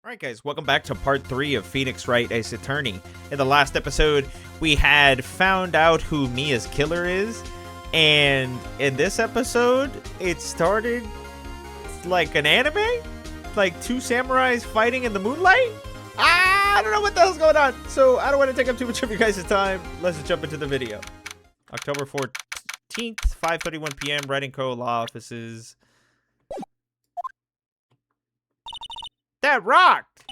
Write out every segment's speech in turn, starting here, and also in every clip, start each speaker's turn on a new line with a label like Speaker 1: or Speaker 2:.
Speaker 1: Alright guys, welcome back to part 3 of Phoenix Wright Ace Attorney. In the last episode, we had found out who Mia's killer is, and in this episode, it started like an anime? Like two samurais fighting in the moonlight? I don't know what the hell's going on, so I don't want to take up too much of your guys' time. Let's just jump into the video. October 14th, 5:31 p.m., Wright & Co. Law Offices. That rocked!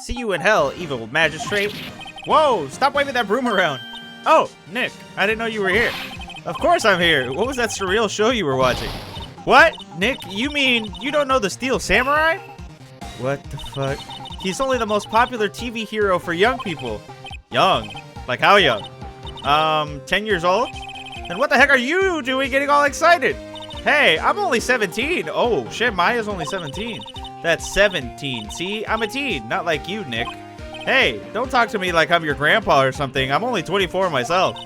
Speaker 1: See you in hell, evil magistrate. Whoa, stop waving that broom around. Oh, Nick, I didn't know you were here. Of course I'm here. What was that surreal show you were watching? What? Nick, you mean you don't know the Steel Samurai? What the fuck? He's only the most popular TV hero for young people. Young? Like how young? 10 years old? Then what the heck are you doing getting all excited? Hey, I'm only 17. Oh, shit, Maya's only 17. That's 17. See, I'm a teen, not like you, Nick. Hey, don't talk to me like I'm your grandpa or something. I'm only 24 myself.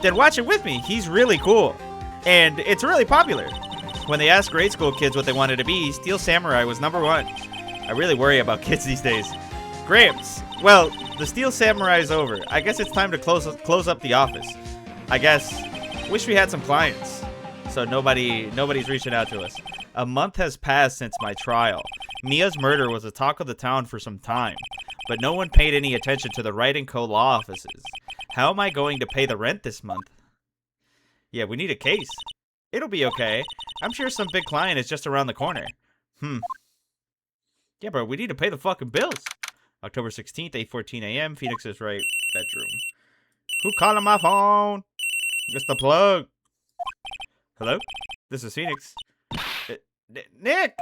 Speaker 1: Then watch it with me. He's really cool. And it's really popular. When they asked grade school kids what they wanted to be, Steel Samurai was #1. I really worry about kids these days. Gramps, well, the Steel Samurai's over. I guess it's time to close up the office. I guess. Wish we had some clients. So nobody's reaching out to us. A month has passed since my trial. Mia's murder was the talk of the town for some time, but no one paid any attention to the Wright & Co. law offices. How am I going to pay the rent this month? Yeah, we need a case. It'll be okay. I'm sure some big client is just around the corner. Yeah, bro, we need to pay the fucking bills. October 16th, 8:14 a.m., Phoenix's right bedroom. Who calling my phone? It's the plug. Hello? This is Phoenix. Nick!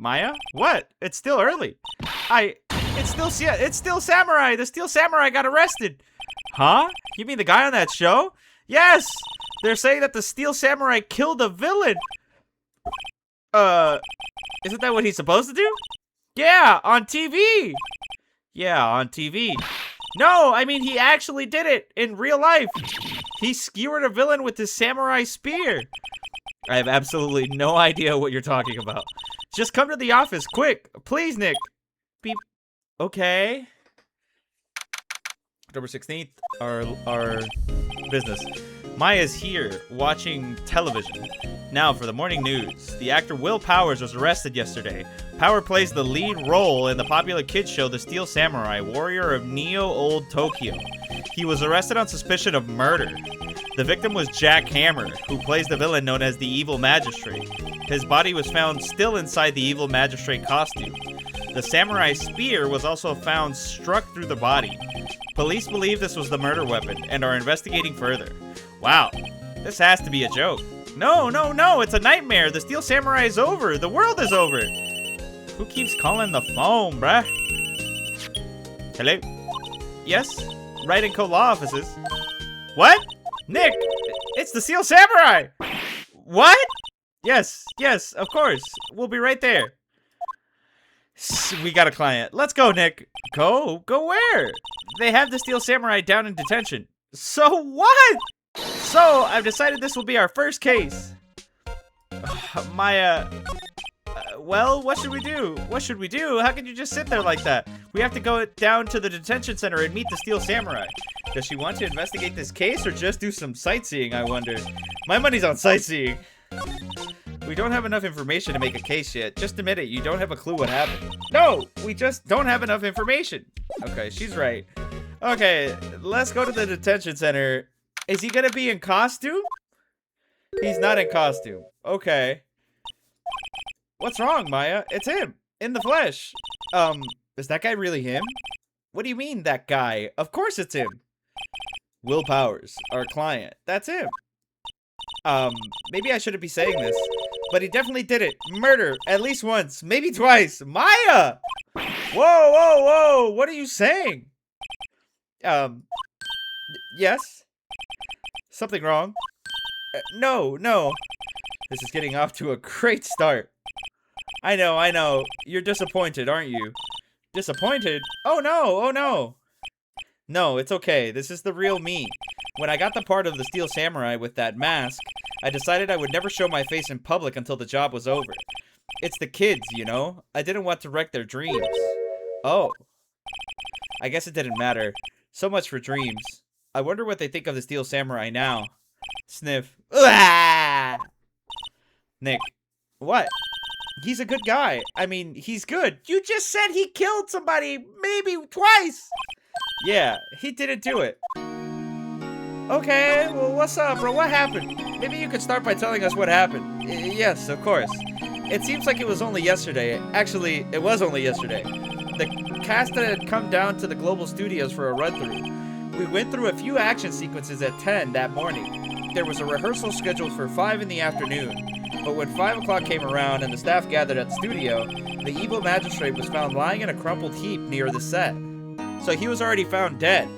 Speaker 1: Maya? What? It's still early. It's still Samurai. The Steel Samurai got arrested. Huh? You mean the guy on that show? Yes! They're saying that the Steel Samurai killed a villain. Isn't that what he's supposed to do? Yeah, on TV. Yeah, on TV. No, I mean he actually did it in real life. He skewered a villain with his samurai spear. I have absolutely no idea what you're talking about. Just come to the office, quick. Please, Nick. Beep. Okay. October 16th, our business. Maya's here, watching television. Now for the morning news. The actor Will Powers was arrested yesterday. Power plays the lead role in the popular kids show The Steel Samurai, Warrior of Neo-Old Tokyo. He was arrested on suspicion of murder. The victim was Jack Hammer, who plays the villain known as the Evil Magistrate. His body was found still inside the Evil Magistrate costume. The samurai spear was also found struck through the body. Police believe this was the murder weapon and are investigating further. Wow, this has to be a joke. No, it's a nightmare. The Steel Samurai is over. The world is over. Who keeps calling the phone, bruh? Hello? Yes? Wright & Co. law offices. What? Nick, it's the Steel Samurai! What? Yes, of course. We'll be right there. We got a client. Let's go, Nick. Go where? They have the Steel Samurai down in detention. So what? So, I've decided this will be our first case. Maya... well, what should we do? How can you just sit there like that? We have to go down to the detention center and meet the Steel Samurai. Does she want to investigate this case or just do some sightseeing, I wonder? My money's on sightseeing. We don't have enough information to make a case yet. Just admit it, you don't have a clue what happened. No, we just don't have enough information. Okay, she's right. Okay, let's go to the detention center. Is he gonna be in costume? He's not in costume. Okay. What's wrong, Maya? It's him. In the flesh. Is that guy really him? What do you mean, that guy? Of course it's him. Will Powers, our client. That's him. Maybe I shouldn't be saying this, but he definitely did it. Murder, at least once, maybe twice. Maya! Whoa! What are you saying? Yes? Something wrong? No. This is getting off to a great start. I know. You're disappointed, aren't you? Disappointed? Oh no. No, it's okay. This is the real me. When I got the part of the Steel Samurai with that mask, I decided I would never show my face in public until the job was over. It's the kids, you know? I didn't want to wreck their dreams. Oh, I guess it didn't matter. So much for dreams. I wonder what they think of the Steel Samurai now. Sniff. Ah! Nick. What? He's a good guy. I mean, he's good. You just said he killed somebody maybe twice. Yeah, he didn't do it. Okay, well, what's up, bro? What happened? Maybe you could start by telling us what happened. Yes, of course. It seems like it was only yesterday. Actually, it was only yesterday. The cast had come down to the Global Studios for a run-through. We went through a few action sequences at 10 that morning. There was a rehearsal scheduled for 5 in the afternoon. But when 5 o'clock came around and the staff gathered at the studio, the evil magistrate was found lying in a crumpled heap near the set. So he was already found dead.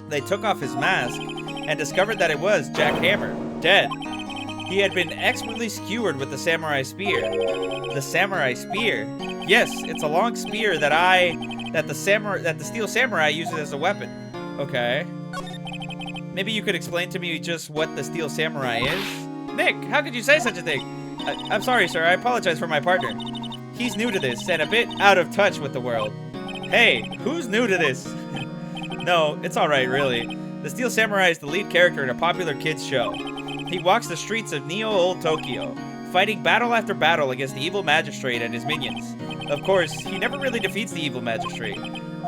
Speaker 1: They took off his mask and discovered that it was Jack Hammer, dead. He had been expertly skewered with the samurai spear. The samurai spear? Yes, it's a long spear that the Steel Samurai uses as a weapon. Okay. Maybe you could explain to me just what the Steel Samurai is? Nick, how could you say such a thing? I'm sorry, sir. I apologize for my partner. He's new to this and a bit out of touch with the world. Hey, who's new to this? No, it's alright, really. The Steel Samurai is the lead character in a popular kids show. He walks the streets of Neo-Old Tokyo, fighting battle after battle against the evil magistrate and his minions. Of course, he never really defeats the evil magistrate.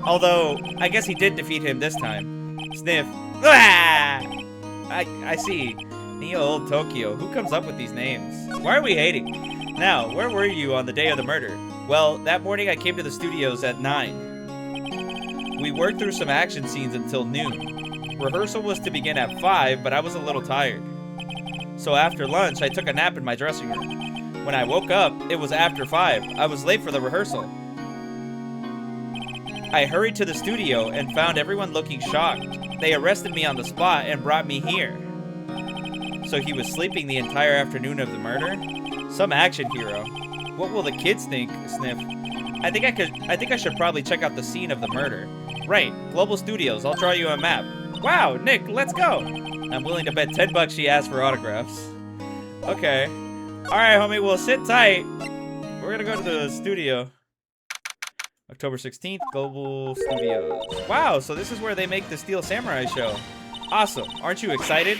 Speaker 1: Although, I guess he did defeat him this time. Sniff. Ah! I see. Neo-Old Tokyo. Who comes up with these names? Why are we hating? Now, where were you on the day of the murder? Well, that morning I came to the studios at 9. We worked through some action scenes until noon. Rehearsal was to begin at 5, but I was a little tired. So after lunch, I took a nap in my dressing room. When I woke up, it was after 5. I was late for the rehearsal. I hurried to the studio and found everyone looking shocked. They arrested me on the spot and brought me here. So he was sleeping the entire afternoon of the murder? Some action hero. What will the kids think? Sniff. I think I should probably check out the scene of the murder. Right, Global Studios. I'll draw you a map. Wow, Nick, let's go. I'm willing to bet $10 she asked for autographs. Okay. Alright, homie, well, sit tight. We're gonna go to the studio. October 16th, Global Studios. Wow, so this is where they make the Steel Samurai show. Awesome. Aren't you excited?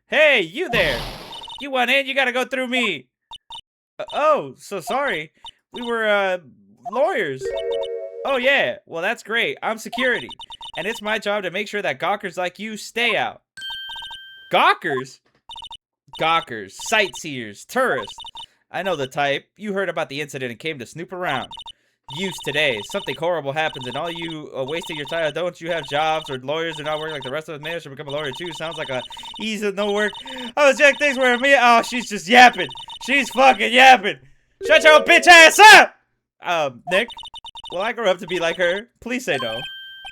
Speaker 1: Hey, you there. You want in? You gotta go through me. Oh, so sorry. We were, lawyers. Oh, yeah. Well, that's great. I'm security. And it's my job to make sure that gawkers like you stay out. Gawkers? Gawkers. Sightseers. Tourists. I know the type. You heard about the incident and came to snoop around. Use today. Something horrible happens and all you wasting your time. Don't you have jobs or lawyers are not working like the rest of us? Maybe I should become a lawyer too. Sounds like a ease of no work. Oh, Jack thinks we're me. Oh, she's just yapping. She's fucking yapping. Shut your bitch ass up! Nick? Will I grow up to be like her? Please say no.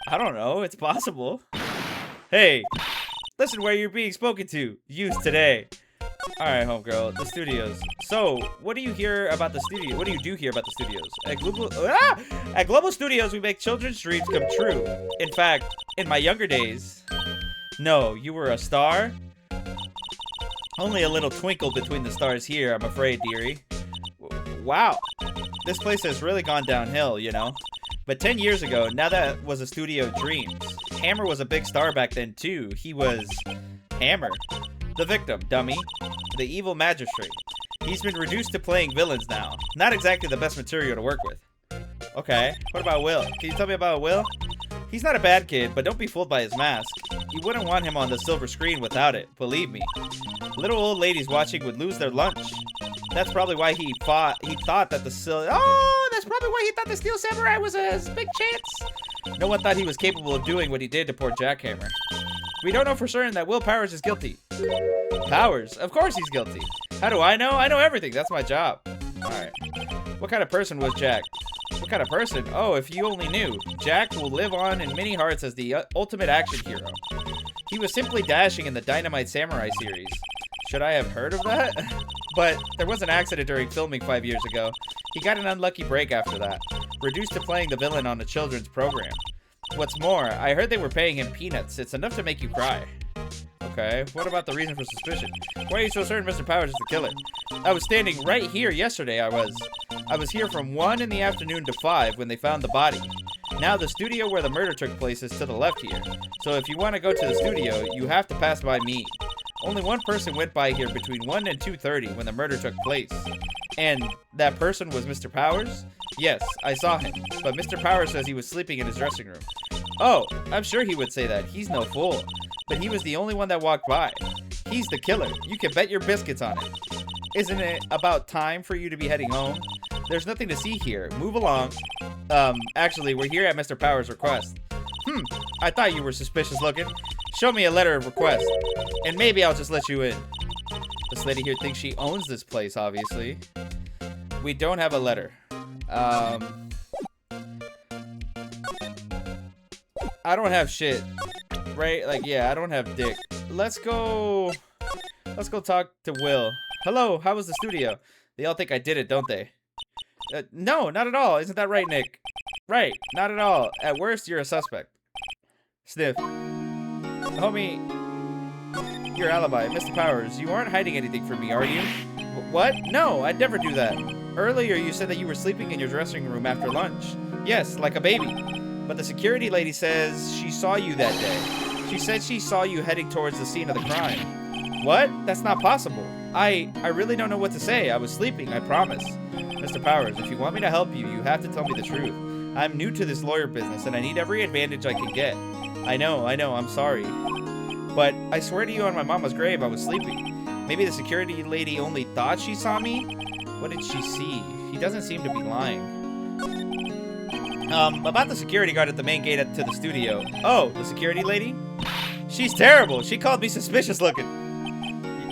Speaker 1: I don't know. It's possible. Hey, listen where you're being spoken to. Use today. Alright, homegirl. The studios. So, what do you hear about the studio? What do you do here about the studios? At Global Studios, we make children's dreams come true. In fact, in my younger days... No, you were a star? Only a little twinkle between the stars here, I'm afraid, dearie. Wow. This place has really gone downhill, you know? But 10 years ago, now that was a studio dreams. Hammer was a big star back then, too. He was... Hammer. The victim, dummy. The evil magistrate. He's been reduced to playing villains now. Not exactly the best material to work with. Okay, what about Will? Can you tell me about Will? He's not a bad kid, but don't be fooled by his mask. You wouldn't want him on the silver screen without it, believe me. Little old ladies watching would lose their lunch. That's probably why he thought that the Steel Samurai was a big chance. No one thought he was capable of doing what he did to poor Jack Hammer. We don't know for certain that Will Powers is guilty. Powers? Of course he's guilty. How do I know? I know everything. That's my job. Alright. What kind of person was Jack? What kind of person? Oh, if you only knew. Jack will live on in many hearts as the ultimate action hero. He was simply dashing in the Dynamite Samurai series. Should I have heard of that? But there was an accident during filming 5 years ago. He got an unlucky break after that. Reduced to playing the villain on a children's program. What's more, I heard they were paying him peanuts. It's enough to make you cry. Okay, what about the reason for suspicion? Why are you so certain Mr. Powers is the killer? I was standing right here yesterday, I was. I was here from 1 in the afternoon to 5 when they found the body. Now, the studio where the murder took place is to the left here. So if you want to go to the studio, you have to pass by me. Only one person went by here between 1 and 2:30 when the murder took place. And that person was Mr. Powers? Yes, I saw him. But Mr. Powers says he was sleeping in his dressing room. Oh, I'm sure he would say that. He's no fool. But he was the only one that walked by. He's the killer. You can bet your biscuits on it. Isn't it about time for you to be heading home? There's nothing to see here. Move along. Actually, we're here at Mr. Powers' request. I thought you were suspicious looking. Show me a letter of request, and maybe I'll just let you in. This lady here thinks she owns this place, obviously. We don't have a letter. I don't have shit. Right? Like, yeah, I don't have dick. Let's go talk to Will. Hello, how was the studio? They all think I did it, don't they? No, not at all. Isn't that right, Nick? Right, not at all. At worst, you're a suspect. Sniff. Homie, your alibi. Mr. Powers, you aren't hiding anything from me, are you? What? No, I'd never do that. Earlier, you said that you were sleeping in your dressing room after lunch. Yes, like a baby. But the security lady says she saw you that day. She said she saw you heading towards the scene of the crime. What? That's not possible. I really don't know what to say. I was sleeping, I promise. Mr. Powers, if you want me to help you, you have to tell me the truth. I'm new to this lawyer business, and I need every advantage I can get. I know, I'm sorry. But I swear to you on my mama's grave, I was sleeping. Maybe the security lady only thought she saw me? What did she see? He doesn't seem to be lying. About the security guard at the main gate to the studio. Oh, the security lady? She's terrible. She called me suspicious looking.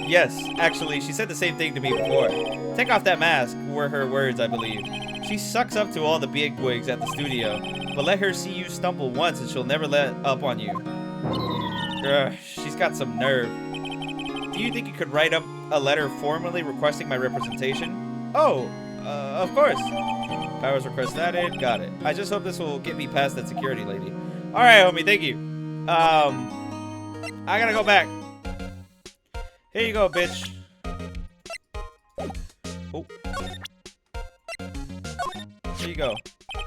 Speaker 1: Yes, actually, she said the same thing to me before. Take off that mask, were her words, I believe. She sucks up to all the bigwigs at the studio, but let her see you stumble once and she'll never let up on you. She's got some nerve. Do you think you could write up a letter formally requesting my representation? Oh, of course. Powers request added. Got it. I just hope this will get me past that security lady. Alright, homie, thank you. I gotta go back. Here you go, bitch. Oh. Here you go.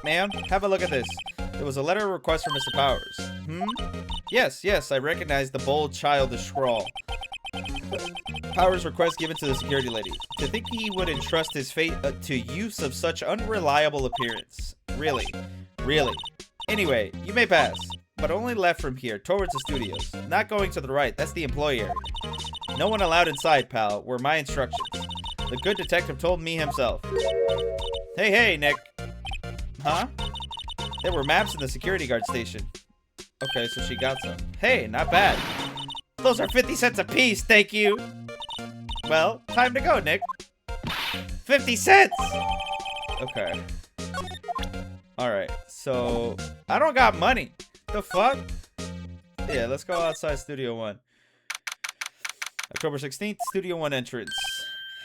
Speaker 1: Ma'am, have a look at this. It was a letter of request from Mr. Powers. Yes, I recognize the bold, childish scrawl. Powers' request given to the security lady. To think he would entrust his fate to youths of such unreliable appearance. Really. Anyway, you may pass, but only left from here, towards the studios. Not going to the right, that's the employee area. No one allowed inside, pal, were my instructions. The good detective told me himself. Hey, Nick. Huh? There were maps in the security guard station. Okay, so she got some. Hey, not bad. Those are 50 cents a piece, thank you. Well, time to go, Nick. 50 cents! Okay. Alright, so I don't got money. The fuck? Yeah, let's go outside Studio 1. October 16th, Studio 1 entrance.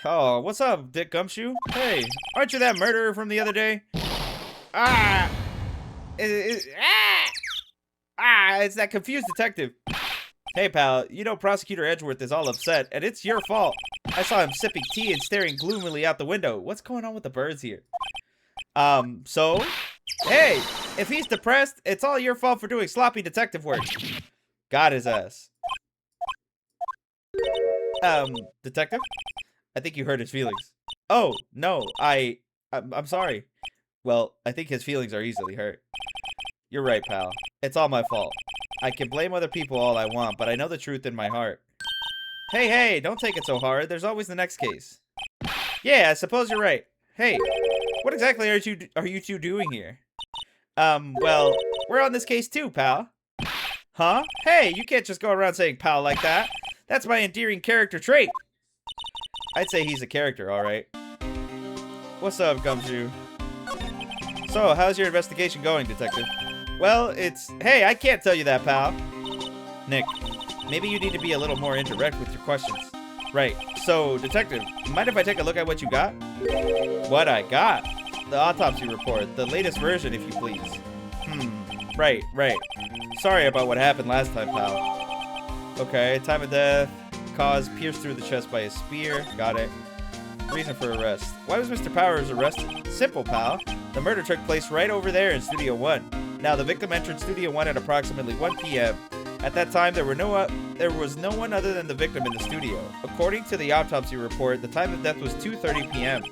Speaker 1: Oh, what's up, Dick Gumshoe? Hey, aren't you that murderer from the other day? It's that confused detective. Hey, pal, you know Prosecutor Edgeworth is all upset, and it's your fault. I saw him sipping tea and staring gloomily out the window. What's going on with the birds here? So? Hey, if he's depressed, it's all your fault for doing sloppy detective work. Got his ass. Detective? I think you hurt his feelings. Oh, no, I'm sorry. Well, I think his feelings are easily hurt. You're right, pal. It's all my fault. I can blame other people all I want, but I know the truth in my heart. Hey, don't take it so hard. There's always the next case. Yeah, I suppose you're right. Hey, what exactly are you two doing here? Well, we're on this case too, pal. Huh? Hey, you can't just go around saying pal like that. That's my endearing character trait. I'd say he's a character, alright. What's up, Gumshoe? So, how's your investigation going, detective? Well, hey, I can't tell you that, pal. Nick, maybe you need to be a little more indirect with your questions. Right, so, detective, mind if I take a look at what you got? What I got? The autopsy report, the latest version, if you please. Right. Sorry about what happened last time, pal. Okay, time of death, cause pierced through the chest by a spear, got it. Reason for arrest. Why was Mr. Powers arrested? Simple, pal. The murder took place right over there in Studio 1. Now, the victim entered Studio 1 at approximately 1 p.m. At that time, there was no one other than the victim in the studio. According to the autopsy report, the time of death was 2:30 p.m.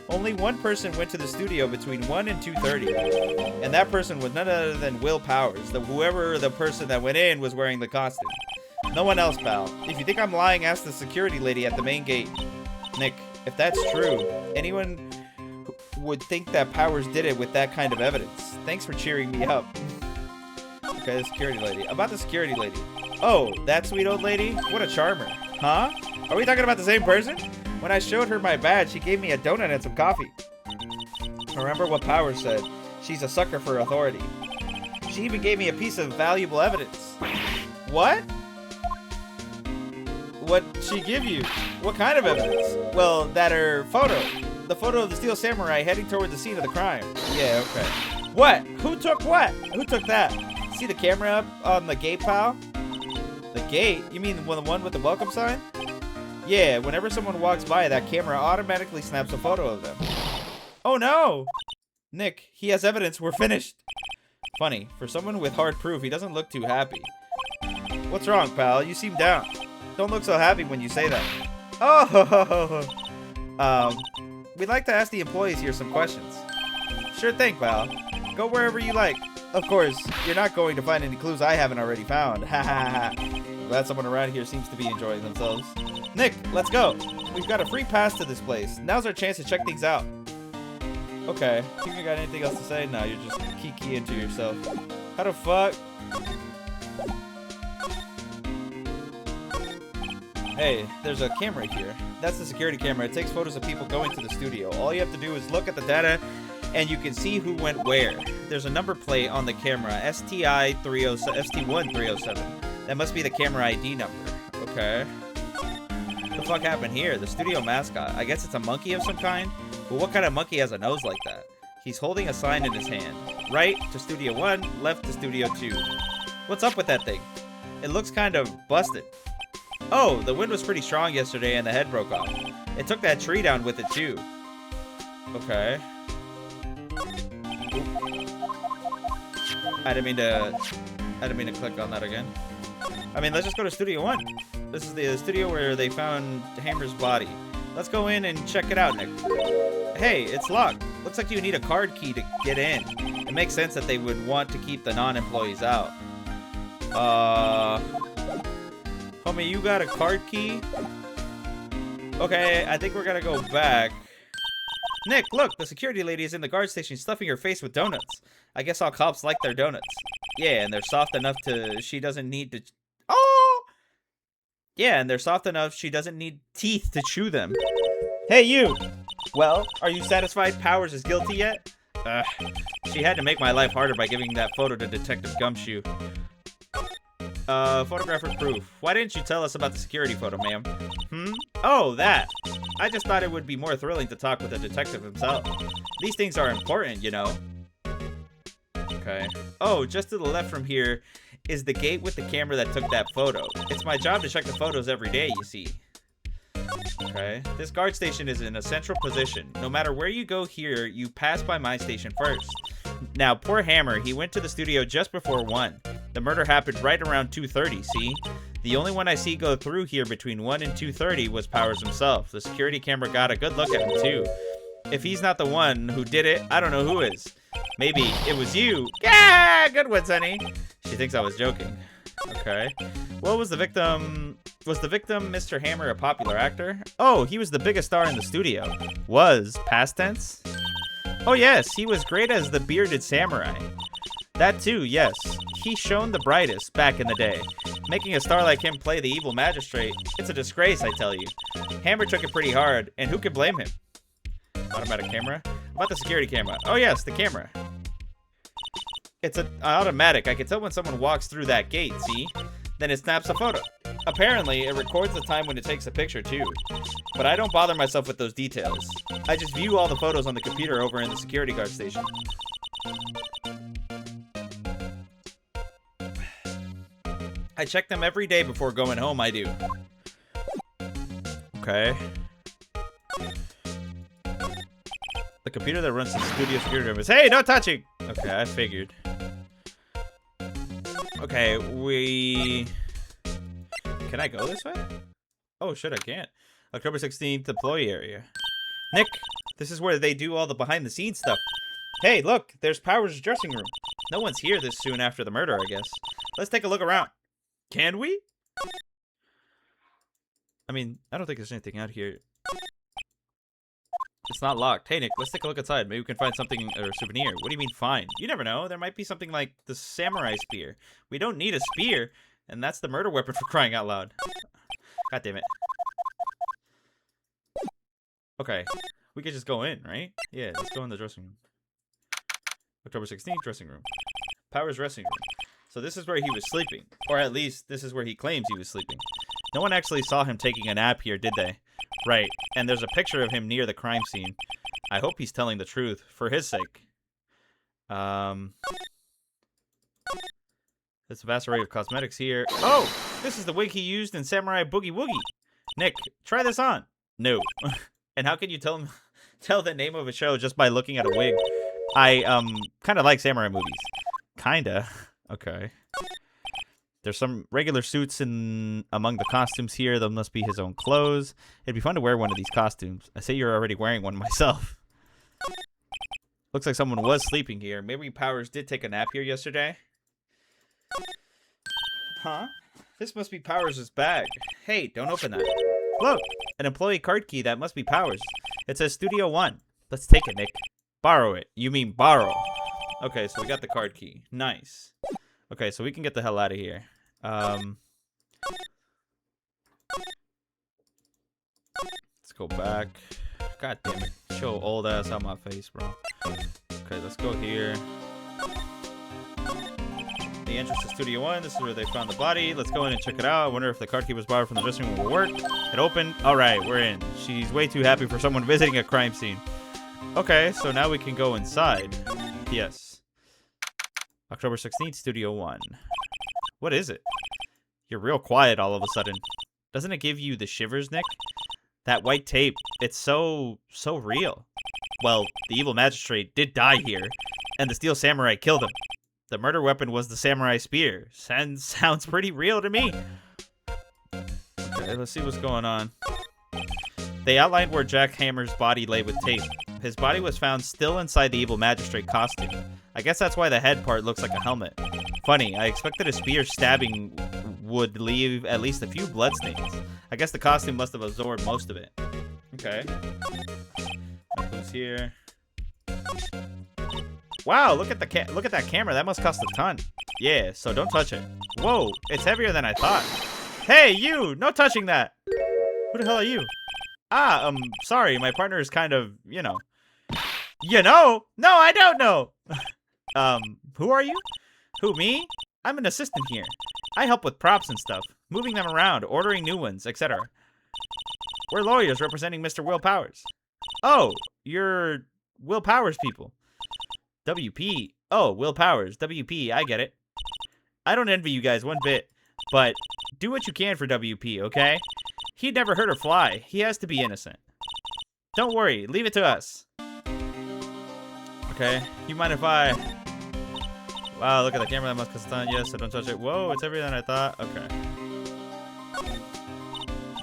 Speaker 1: Only one person went to the studio between 1 and 2:30, and that person was none other than Will Powers. Whoever the person that went in was wearing the costume. No one else, pal. If you think I'm lying, ask the security lady at the main gate. Nick, if that's true, anyone would think that Powers did it with that kind of evidence. Thanks for cheering me up. Okay, the security lady. About the security lady. Oh, that sweet old lady? What a charmer. Huh? Are we talking about the same person? When I showed her my badge, she gave me a donut and some coffee. Remember what Powers said. She's a sucker for authority. She even gave me a piece of valuable evidence. What? What'd she give you? What kind of evidence? Well, that her photo. The photo of the Steel Samurai heading toward the scene of the crime. Yeah, okay. What? Who took what? Who took that? See the camera up on the gate, pal? The gate? You mean the one with the welcome sign? Yeah, whenever someone walks by, that camera automatically snaps a photo of them. Oh no! Nick, he has evidence. We're finished. Funny, for someone with hard proof, he doesn't look too happy. What's wrong, pal? You seem down. Don't look so happy when you say that. Oh, we'd like to ask the employees here some questions. Sure thing, pal. Go wherever you like. Of course, you're not going to find any clues I haven't already found. Ha ha ha. Glad someone around here seems to be enjoying themselves. Nick, let's go. We've got a free pass to this place. Now's our chance to check things out. Okay. Think you got anything else to say? No, you're just kikiing to yourself. How the fuck? Hey, there's a camera here. That's the security camera. It takes photos of people going to the studio. All you have to do is look at the data and you can see who went where. There's a number plate on the camera, ST1307. That must be the camera ID number. Okay. What the fuck happened here? The studio mascot. I guess it's a monkey of some kind? But what kind of monkey has a nose like that? He's holding a sign in his hand. Right to Studio 1, left to Studio 2. What's up with that thing? It looks kind of busted. Oh, the wind was pretty strong yesterday and the head broke off. It took that tree down with it too. Okay. Oop. I didn't mean to click on that again. I mean, let's just go to Studio 1. This is the studio where they found Hammer's body. Let's go in and check it out, Nick. Hey, it's locked. Looks like you need a card key to get in. It makes sense that they would want to keep the non-employees out. Homie, you got a card key? Okay, I think we're gonna go back. Nick, look, the security lady is in the guard station stuffing her face with donuts. I guess all cops like their donuts. Yeah, and they're soft enough she doesn't need to... Oh! Yeah, and they're soft enough she doesn't need teeth to chew them. Hey, you! Well, are you satisfied Powers is guilty yet? She had to make my life harder by giving that photo to Detective Gumshoe. Photographic proof. Why didn't you tell us about the security photo, ma'am? Oh, that. I just thought it would be more thrilling to talk with the detective himself. These things are important, you know. Okay. Oh, just to the left from here is the gate with the camera that took that photo. It's my job to check the photos every day, you see. Okay. This guard station is in a central position. No matter where you go here, you pass by my station first. Now, poor Hammer, he went to the studio just before 1. The murder happened right around 2:30, see? The only one I see go through here between 1 and 2:30 was Powers himself. The security camera got a good look at him, too. If he's not the one who did it, I don't know who is. Maybe it was you. Yeah, good one, Sonny. She thinks I was joking. Okay. What was the victim? Was the victim Mr. Hammer a popular actor? Oh, he was the biggest star in the studio. Was, past tense? Oh yes, he was great as the bearded samurai. That too, yes. He shone the brightest back in the day. Making a star like him play the evil magistrate, it's a disgrace, I tell you. Hammer took it pretty hard, and who could blame him? Automatic camera? About the security camera. Oh yes, the camera. It's an automatic. I can tell when someone walks through that gate, see? Then it snaps a photo. Apparently, it records the time when it takes a picture too. But I don't bother myself with those details. I just view all the photos on the computer over in the security guard station. I check them every day before going home, I do. Okay. The computer that runs the studio security room is... Hey, no touching! Okay, I figured. Okay, Can I go this way? Oh, shit, I can't. October 16th, employee area. Nick, this is where they do all the behind-the-scenes stuff. Hey, look, there's Powers' dressing room. No one's here this soon after the murder, I guess. Let's take a look around. Can we? I mean, I don't think there's anything out here. It's not locked. Hey, Nick, let's take a look outside. Maybe we can find something or a souvenir. What do you mean, find? You never know. There might be something like the samurai spear. We don't need a spear, and that's the murder weapon for crying out loud. God damn it. Okay. We could just go in, right? Yeah, let's go in the dressing room. October 16th, dressing room. Powers' dressing room. So this is where he was sleeping. Or at least, this is where he claims he was sleeping. No one actually saw him taking a nap here, did they? Right. And there's a picture of him near the crime scene. I hope he's telling the truth, for his sake. There's a vast array of cosmetics here. Oh! This is the wig he used in Samurai Boogie Woogie. Nick, try this on. No. And how can you tell the name of a show just by looking at a wig? I, kind of like samurai movies. Kinda. Okay. There's some regular suits among the costumes here. Those must be his own clothes. It'd be fun to wear one of these costumes. I say you're already wearing one myself. Looks like someone was sleeping here. Maybe Powers did take a nap here yesterday. Huh? This must be Powers' bag. Hey, don't open that. Look, an employee card key. That must be Powers. It says Studio 1. Let's take it, Nick. Borrow it. You mean borrow. Okay, so we got the card key. Nice. Okay, so we can get the hell out of here. Let's go back. God damn it. Show old ass out my face, bro. Okay, let's go here. The entrance to Studio 1. This is where they found the body. Let's go in and check it out. I wonder if the card key was borrowed from the dressing room will work. It opened. Alright, we're in. She's way too happy for someone visiting a crime scene. Okay, so now we can go inside. Yes. October 16th, Studio 1. What is it? You're real quiet all of a sudden. Doesn't it give you the shivers, Nick? That white tape, it's so real. Well, the evil magistrate did die here, and the steel samurai killed him. The murder weapon was the samurai spear. Sounds pretty real to me. Okay, let's see what's going on. They outlined where Jack Hammer's body lay with tape. His body was found still inside the evil magistrate costume. I guess that's why the head part looks like a helmet. Funny, I expected a spear stabbing would leave at least a few bloodstains. I guess the costume must have absorbed most of it. Okay. Who's here? Wow, look at that camera. That must cost a ton. Yeah, so don't touch it. Whoa, it's heavier than I thought. Hey, you! No touching that! Who the hell are you? Ah, sorry, my partner is kind of, you know. You know? No, I don't know! Who are you? Who, me? I'm an assistant here. I help with props and stuff, moving them around, ordering new ones, etc. We're lawyers representing Mr. Will Powers. Oh, you're Will Powers people. WP. Oh, Will Powers. WP, I get it. I don't envy you guys one bit, but do what you can for WP, okay? He'd never hurt or fly. He has to be innocent. Don't worry, leave it to us. Okay, you mind if I... Wow, look at the camera, that must cost a ton. Yes, so don't touch it. Whoa, it's heavier than I thought. Okay.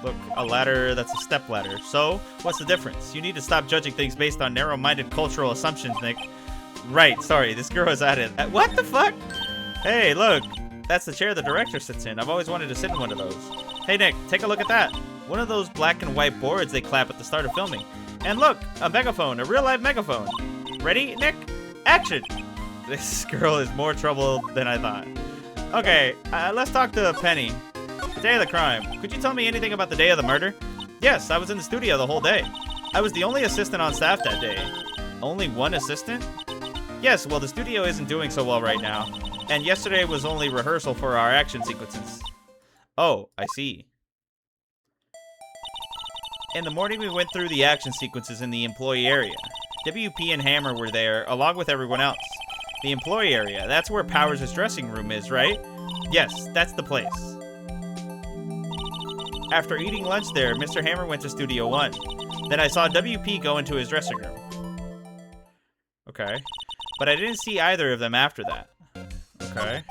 Speaker 1: Look, a ladder, that's a step ladder. So, what's the difference? You need to stop judging things based on narrow-minded cultural assumptions, Nick. Right, sorry, this girl is at it. What the fuck? Hey, look, that's the chair the director sits in. I've always wanted to sit in one of those. Hey, Nick, take a look at that. One of those black and white boards they clap at the start of filming. And look, a megaphone, a real-life megaphone. Ready, Nick? Action! This girl is more trouble than I thought. Okay, let's talk to Penny. The day of the crime. Could you tell me anything about the day of the murder? Yes, I was in the studio the whole day. I was the only assistant on staff that day. Only one assistant? Yes, well, the studio isn't doing so well right now. And yesterday was only rehearsal for our action sequences. Oh, I see. In the morning, we went through the action sequences in the employee area. WP and Hammer were there, along with everyone else. The employee area, that's where Powers' dressing room is, right? Yes, that's the place. After eating lunch there, Mr. Hammer went to Studio 1. Then I saw WP go into his dressing room. Okay. But I didn't see either of them after that. Okay.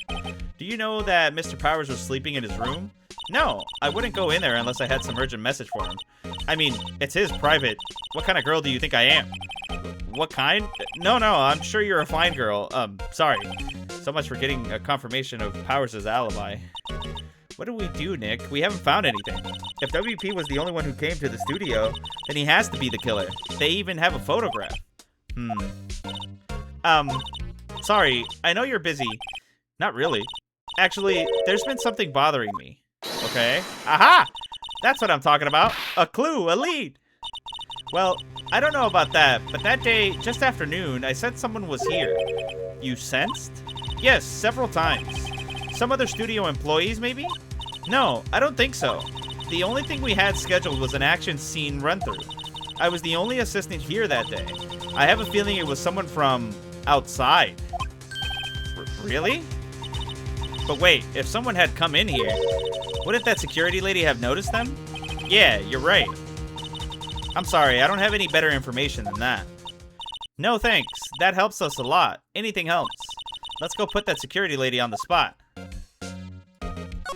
Speaker 1: Do you know that Mr. Powers was sleeping in his room? No, I wouldn't go in there unless I had some urgent message for him. I mean, it's his private. What kind of girl do you think I am? What kind? No, I'm sure you're a fine girl. Sorry. So much for getting a confirmation of Powers' alibi. What do we do, Nick? We haven't found anything. If WP was the only one who came to the studio, then he has to be the killer. They even have a photograph. Sorry, I know you're busy. Not really. Actually, there's been something bothering me. Okay. Aha! That's what I'm talking about. A clue, a lead. Well, I don't know about that, but that day, just after noon, I said someone was here. You sensed? Yes, several times. Some other studio employees, maybe? No, I don't think so. The only thing we had scheduled was an action scene run-through. I was the only assistant here that day. I have a feeling it was someone from outside. Really? But wait, if someone had come in here, wouldn't that security lady have noticed them? Yeah, you're right. I'm sorry, I don't have any better information than that. No thanks, that helps us a lot. Anything helps. Let's go put that security lady on the spot.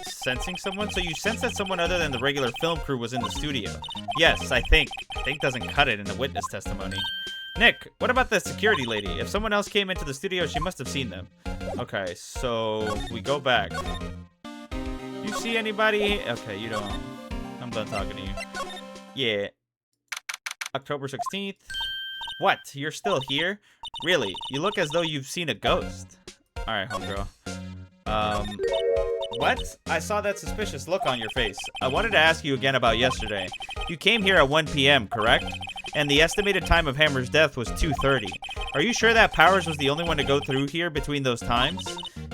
Speaker 1: Sensing someone? So you sense that someone other than the regular film crew was in the studio? Yes, I think. I think doesn't cut it in the witness testimony. Nick, what about the security lady? If someone else came into the studio, she must have seen them. Okay, so we go back. You see anybody? Okay, you don't. I'm done talking to you. Yeah. October 16th. What? You're still here? Really? You look as though you've seen a ghost. Alright, homegirl. What? I saw that suspicious look on your face. I wanted to ask you again about yesterday. You came here at 1 p.m., correct? And the estimated time of Hammer's death was 2:30. Are you sure that Powers was the only one to go through here between those times?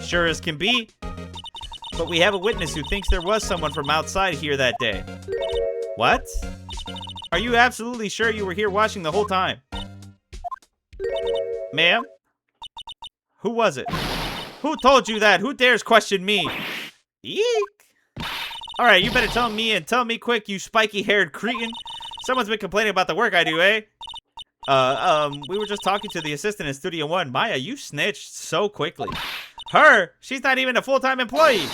Speaker 1: Sure as can be. But we have a witness who thinks there was someone from outside here that day. What? Are you absolutely sure you were here watching the whole time? Ma'am? Who was it? Who told you that? Who dares question me? Eek! Alright, you better tell me and tell me quick, you spiky-haired cretin. Someone's been complaining about the work I do, eh? We were just talking to the assistant in Studio 1. Maya, you snitched so quickly. Her? She's not even a full-time employee.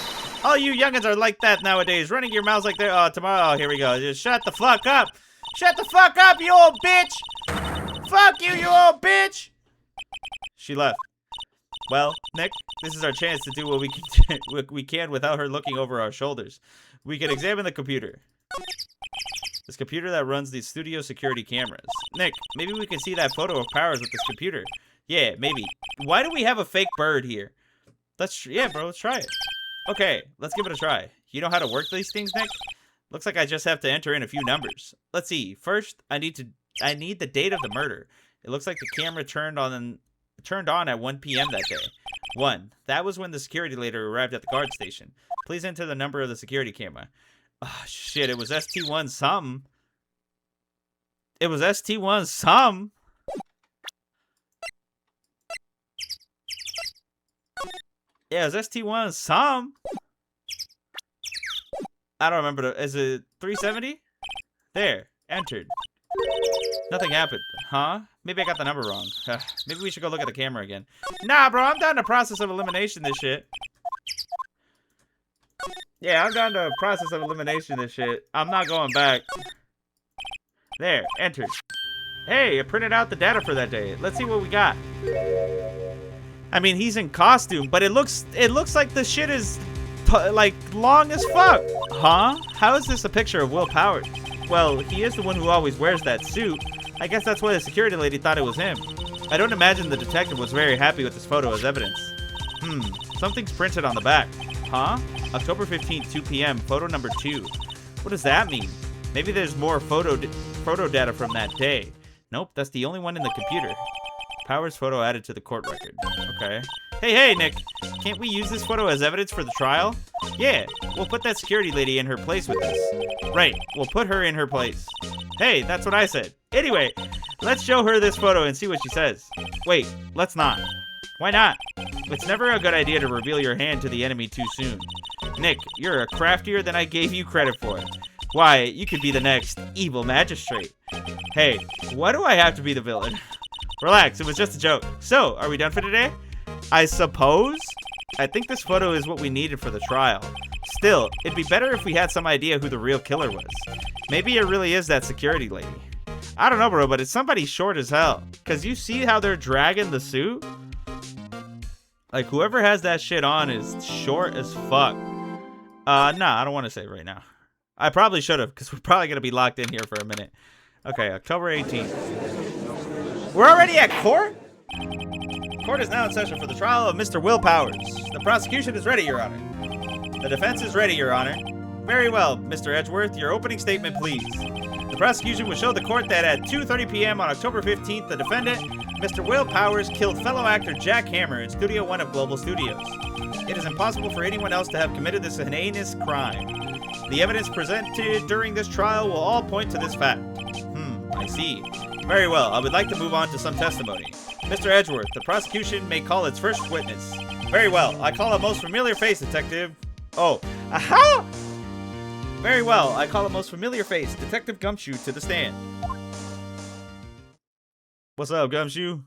Speaker 1: All you youngins are like that nowadays, running your mouths like they're, tomorrow. Oh, here we go. Just shut the fuck up. Shut the fuck up, you old bitch. Fuck you, you old bitch. She left. Well, Nick, this is our chance to do what we can without her looking over our shoulders. We can examine the computer. This computer that runs the studio security cameras. Nick, maybe we can see that photo of Powers with this computer. Yeah, maybe. Why do we have a fake bird here? Yeah, bro, let's try it. Okay, let's give it a try. You know how to work these things, Nick? Looks like I just have to enter in a few numbers. Let's see. First, I need the date of the murder. It looks like the camera turned on at 1 p.m. that day. 1. That was when the security lady arrived at the guard station. Please enter the number of the security camera. Oh, shit, it was ST1 something. It was ST1 something. Yeah, it was ST1 something. I don't remember. Is it 370? There. Entered. Nothing happened. Huh? Maybe I got the number wrong. Maybe we should go look at the camera again. Nah, bro. I'm down to process of elimination this shit. Yeah, I'm down to process of elimination this shit. I'm not going back. There. Entered. Hey, it printed out the data for that day. Let's see what we got. I mean, he's in costume, but it looks like the shit is like long as fuck. Huh? How is this a picture of Will Powers? Well, he is the one who always wears that suit. I guess that's why the security lady thought it was him. I don't imagine the detective was very happy with this photo as evidence. Something's printed on the back. Huh? October 15th, 2 p.m., photo number 2. What does that mean? Maybe there's more photo data from that day. Nope, that's the only one in the computer. Powers photo added to the court record. Okay. Hey, Nick. Can't we use this photo as evidence for the trial? Yeah, we'll put that security lady in her place with us. Right, we'll put her in her place. Hey, that's what I said. Anyway, let's show her this photo and see what she says. Wait, let's not. Why not? It's never a good idea to reveal your hand to the enemy too soon. Nick, you're a craftier than I gave you credit for. Why, you could be the next evil magistrate. Hey, why do I have to be the villain? Relax, it was just a joke. So, are we done for today? I suppose? I think this photo is what we needed for the trial. Still, it'd be better if we had some idea who the real killer was. Maybe it really is that security lady. I don't know, bro, but it's somebody short as hell. Because you see how they're dragging the suit? Like, whoever has that shit on is short as fuck. Nah, I don't want to say it right now. I probably should have, because we're probably going to be locked in here for a minute. Okay, October 18th. We're already at court? Court is now in session for the trial of Mr. Will Powers. The prosecution is ready, Your Honor. The defense is ready, Your Honor. Very well, Mr. Edgeworth. Your opening statement, please. The prosecution will show the court that at 2:30 p.m. on October 15th, the defendant, Mr. Will Powers, killed fellow actor Jack Hammer in Studio 1 of Global Studios. It is impossible for anyone else to have committed this heinous crime. The evidence presented during this trial will all point to this fact. I see. Very well, I would like to move on to some testimony. Mr. Edgeworth, the prosecution may call its first witness. Very well, I call a most familiar face, Detective. Oh, aha! Very well, I call a most familiar face, Detective Gumshoe, to the stand. What's up, Gumshoe?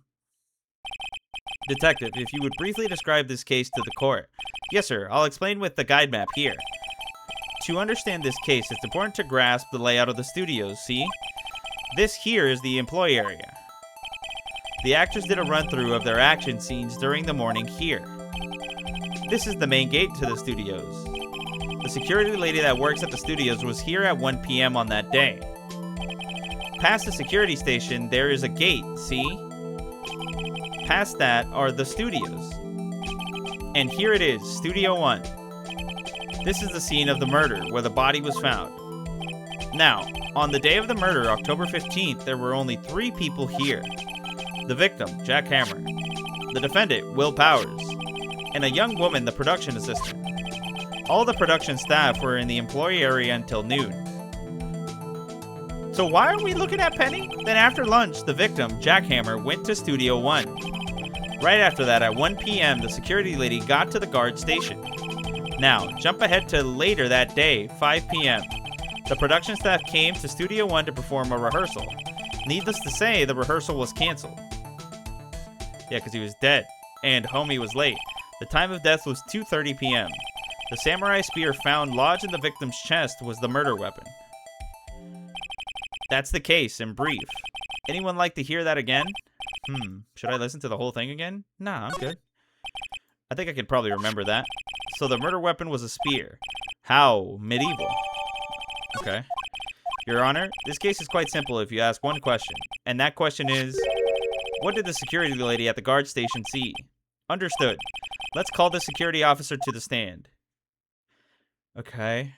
Speaker 1: Detective, if you would briefly describe this case to the court. Yes, sir, I'll explain with the guide map here. To understand this case, it's important to grasp the layout of the studios, see? This here is the employee area. The actors did a run-through of their action scenes during the morning here. This is the main gate to the studios. The security lady that works at the studios was here at 1 p.m. on that day. Past the security station, there is a gate, see? Past that are the studios. And here it is, Studio 1. This is the scene of the murder, where the body was found. Now, on the day of the murder, October 15th, there were only 3 people here. The victim, Jack Hammer. The defendant, Will Powers. And a young woman, the production assistant. All the production staff were in the employee area until noon. So why are we looking at Penny? Then after lunch, the victim, Jack Hammer, went to Studio 1. Right after that, at 1 p.m., the security lady got to the guard station. Now, jump ahead to later that day, 5 p.m. The production staff came to Studio 1 to perform a rehearsal. Needless to say, the rehearsal was canceled. Yeah, because he was dead, and homie was late. The time of death was 2:30 p.m. The samurai spear found lodged in the victim's chest was the murder weapon. That's the case, in brief. Anyone like to hear that again? Should I listen to the whole thing again? Nah, I'm good. I think I can probably remember that. So the murder weapon was a spear. How medieval. Okay. Your Honor, this case is quite simple if you ask one question. And that question is, what did the security lady at the guard station see? Understood. Let's call the security officer to the stand. Okay.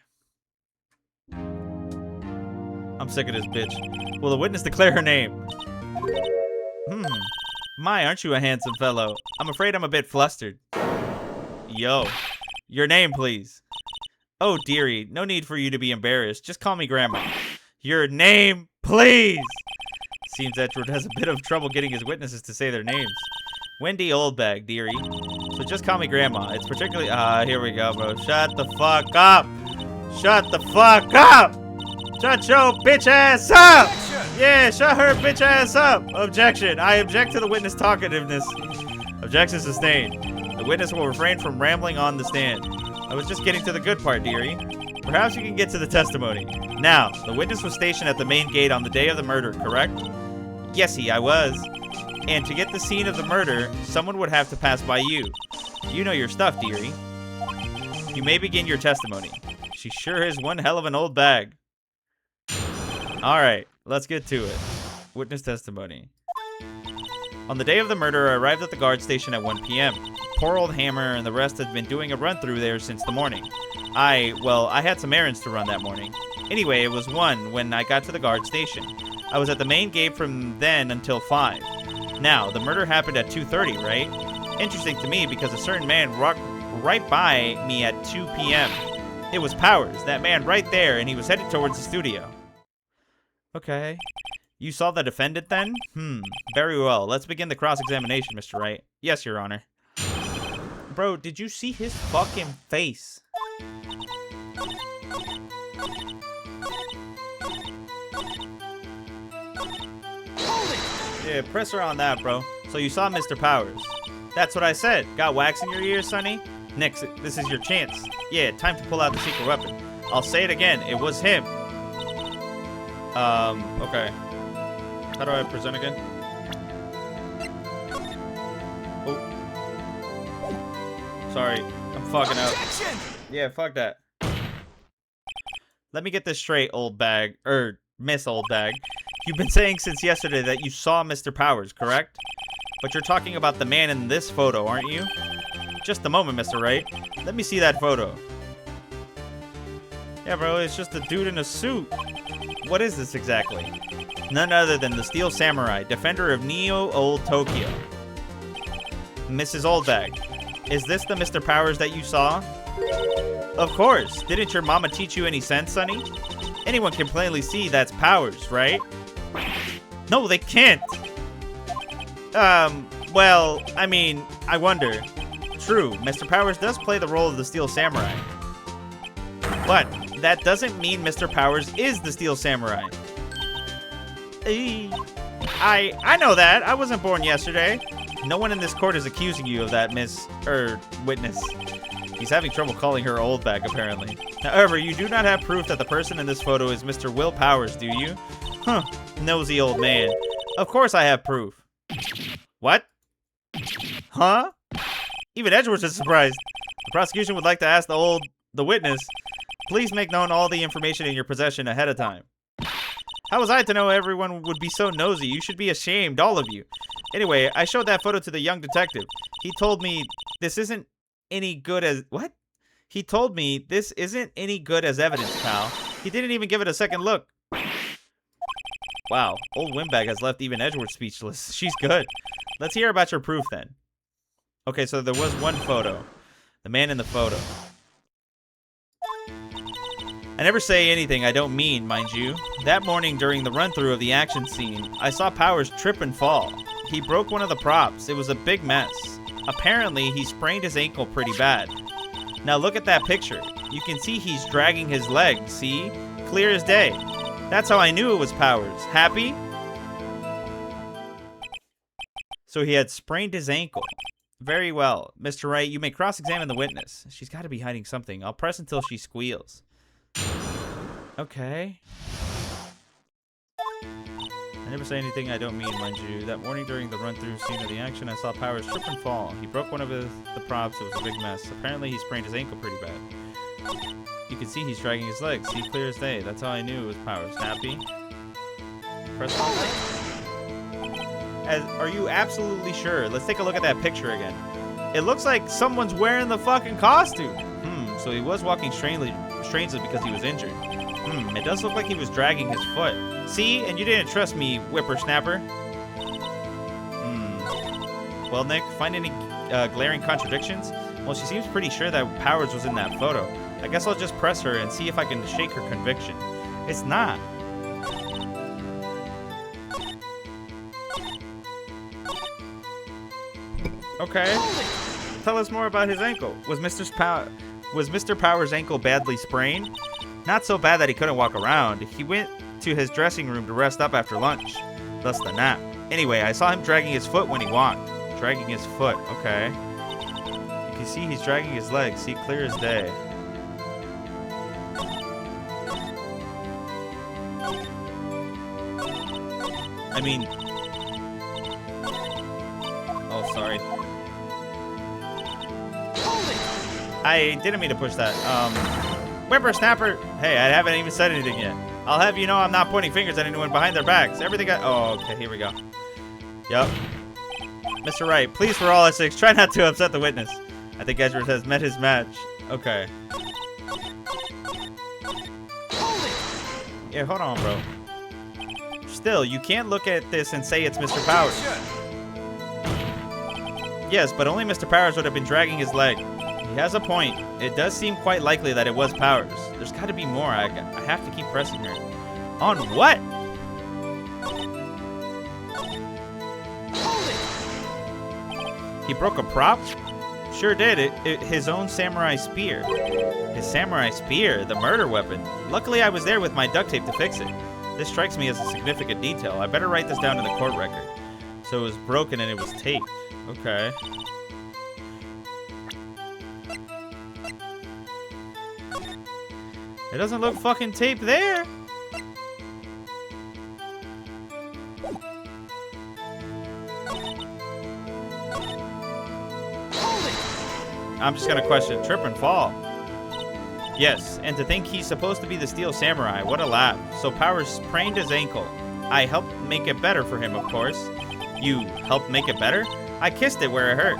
Speaker 1: I'm sick of this bitch. Will the witness declare her name? My, aren't you a handsome fellow? I'm afraid I'm a bit flustered. Yo. Your name, please. Oh, dearie, no need for you to be embarrassed. Just call me Grandma. Your name, please! Seems Edgeworth has a bit of trouble getting his witnesses to say their names. Wendy Oldbag, dearie. So just call me Grandma. It's particularly... here we go, bro. Shut the fuck up! Shut the fuck up! Shut your bitch ass up! Yeah, shut her bitch ass up! Objection. I object to the witness talkativeness. Objection sustained. The witness will refrain from rambling on the stand. I was just getting to the good part, dearie. Perhaps you can get to the testimony. Now, the witness was stationed at the main gate on the day of the murder, correct? Yesy, I was. And to get the scene of the murder, someone would have to pass by you. You know your stuff, dearie. You may begin your testimony. She sure is one hell of an old bag. Alright, let's get to it. Witness testimony. On the day of the murder, I arrived at the guard station at 1 p.m. Poor old Hammer and the rest had been doing a run-through there since the morning. I had some errands to run that morning. Anyway, it was 1 when I got to the guard station. I was at the main gate from then until 5. Now, the murder happened at 2:30, right? Interesting to me because a certain man walked right by me at 2 p.m. It was Powers, that man right there, and he was headed towards the studio. Okay. You saw the defendant then? Very well. Let's begin the cross-examination, Mr. Wright. Yes, Your Honor. Bro, did you see his fucking face? Yeah, press her on that, bro. So you saw Mr. Powers. That's what I said. Got wax in your ears, Sonny? Nick, this is your chance. Yeah, time to pull out the secret weapon. I'll say it again. It was him. Okay. How do I present again? Oh. Sorry. I'm fucking up. Yeah, fuck that. Let me get this straight, old bag. Miss Old Bag. You've been saying since yesterday that you saw Mr. Powers, correct? But you're talking about the man in this photo, aren't you? Just a moment, Mr. Wright. Let me see that photo. Yeah, bro, it's just a dude in a suit. What is this exactly? None other than the Steel Samurai, defender of Neo-Old Tokyo. Mrs. Oldbag, is this the Mr. Powers that you saw? Of course. Didn't your mama teach you any sense, Sonny? Anyone can plainly see that's Powers, right? No, they can't. Well, I mean, I wonder. True, Mr. Powers does play the role of the Steel Samurai. But that doesn't mean Mr. Powers is the Steel Samurai. I know that. I wasn't born yesterday. No one in this court is accusing you of that, witness. He's having trouble calling her old bag, apparently. However, you do not have proof that the person in this photo is Mr. Will Powers, do you? Huh, nosy old man. Of course I have proof. What? Huh? Even Edgeworth is surprised. The prosecution would like to ask the witness, please make known all the information in your possession ahead of time. How was I to know everyone would be so nosy? You should be ashamed, all of you. Anyway, I showed that photo to the young detective. He told me this isn't any good as... What? He told me this isn't any good as evidence, pal. He didn't even give it a second look. Wow, old Windbag has left even Edgeworth speechless. She's good. Let's hear about your proof then. Okay, so there was one photo. The man in the photo. I never say anything I don't mean, mind you. That morning during the run-through of the action scene, I saw Powers trip and fall. He broke one of the props. It was a big mess. Apparently, he sprained his ankle pretty bad. Now look at that picture. You can see he's dragging his leg, see? Clear as day. That's how I knew it was Powers. Happy? So he had sprained his ankle. Very well. Mr. Wright, you may cross-examine the witness. She's got to be hiding something. I'll press until she squeals. Okay. I never say anything I don't mean, mind you. That morning during the run-through scene of the action, I saw Powers trip and fall. He broke one of the props. It was a big mess. Apparently, he sprained his ankle pretty bad. You can see he's dragging his legs. See, clear as day. That's how I knew it was Powers. Happy? Press on that. Are you absolutely sure? Let's take a look at that picture again. It looks like someone's wearing the fucking costume. So he was walking strangely because he was injured. It does look like he was dragging his foot. See? And you didn't trust me, whippersnapper. Well, Nick, find any glaring contradictions? Well, she seems pretty sure that Powers was in that photo. I guess I'll just press her and see if I can shake her conviction. It's not. Okay. Tell us more about his ankle. Was Mr. Powers' ankle badly sprained? Not so bad that he couldn't walk around. He went to his dressing room to rest up after lunch. Thus the nap. Anyway, I saw him dragging his foot when he walked. Dragging his foot, okay. You can see he's dragging his legs. See, clear as day. I mean... Oh, sorry. I didn't mean to push that. Whippersnapper! Hey, I haven't even said anything yet. I'll have you know I'm not pointing fingers at anyone behind their backs. Everything Oh, okay, here we go. Yep. Mr. Wright, please for all our sakes, try not to upset the witness. I think Edgeworth has met his match. Okay. Yeah, hold on, bro. Still, you can't look at this and say it's Mr. Powers. Yes, but only Mr. Powers would have been dragging his leg. He has a point. It does seem quite likely that it was Powers. There's got to be more. I have to keep pressing her. On what? He broke a prop? Sure did. His own samurai spear. His samurai spear, the murder weapon. Luckily, I was there with my duct tape to fix it. This strikes me as a significant detail. I better write this down in the court record. So it was broken and it was taped. Okay. It doesn't look fucking taped there. I'm just gonna question trip and fall. Yes, and to think he's supposed to be the Steel Samurai. What a laugh. So Powers sprained his ankle. I helped make it better for him, of course. You helped make it better? I kissed it where it hurt.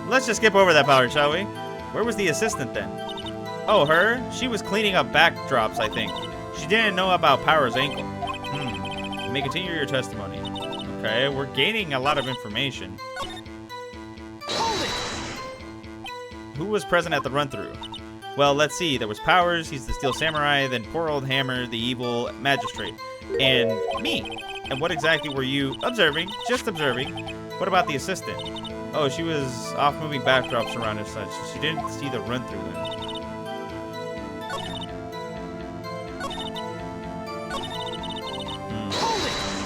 Speaker 1: Let's just skip over that, Powers, shall we? Where was the assistant then? Oh, her? She was cleaning up backdrops, I think. She didn't know about Powers' ankle. You may continue your testimony. Okay, we're gaining a lot of information. Who was present at the run-through? Well, let's see. There was Powers, he's the Steel Samurai, then poor old Hammer, the evil magistrate, and me. And what exactly were you observing? Just observing. What about the assistant? Oh, she was off moving backdrops around and such. She didn't see the run-through then.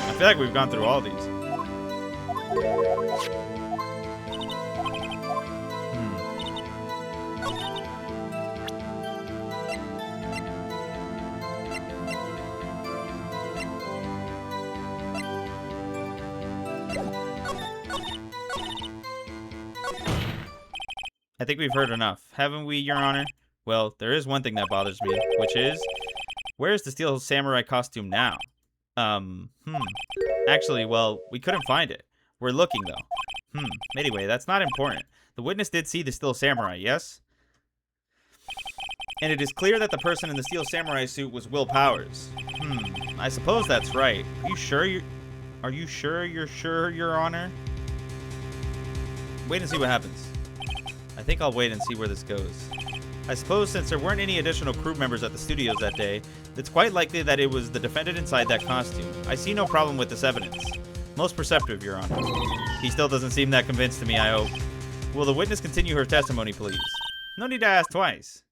Speaker 1: I feel like we've gone through all these. I think we've heard enough, haven't we, Your Honor? Well, there is one thing that bothers me, which is, where's the Steel Samurai costume now? Actually, well, we couldn't find it. We're looking, though. Anyway, that's not important. The witness did see the Steel Samurai, yes? And it is clear that the person in the Steel Samurai suit was Will Powers. I suppose that's right. Are you sure you're sure, Your Honor? Wait and see what happens. I think I'll wait and see where this goes. I suppose since there weren't any additional crew members at the studios that day, it's quite likely that it was the defendant inside that costume. I see no problem with this evidence. Most perceptive, Your Honor. He still doesn't seem that convinced to me, I hope. Will the witness continue her testimony, please? No need to ask twice.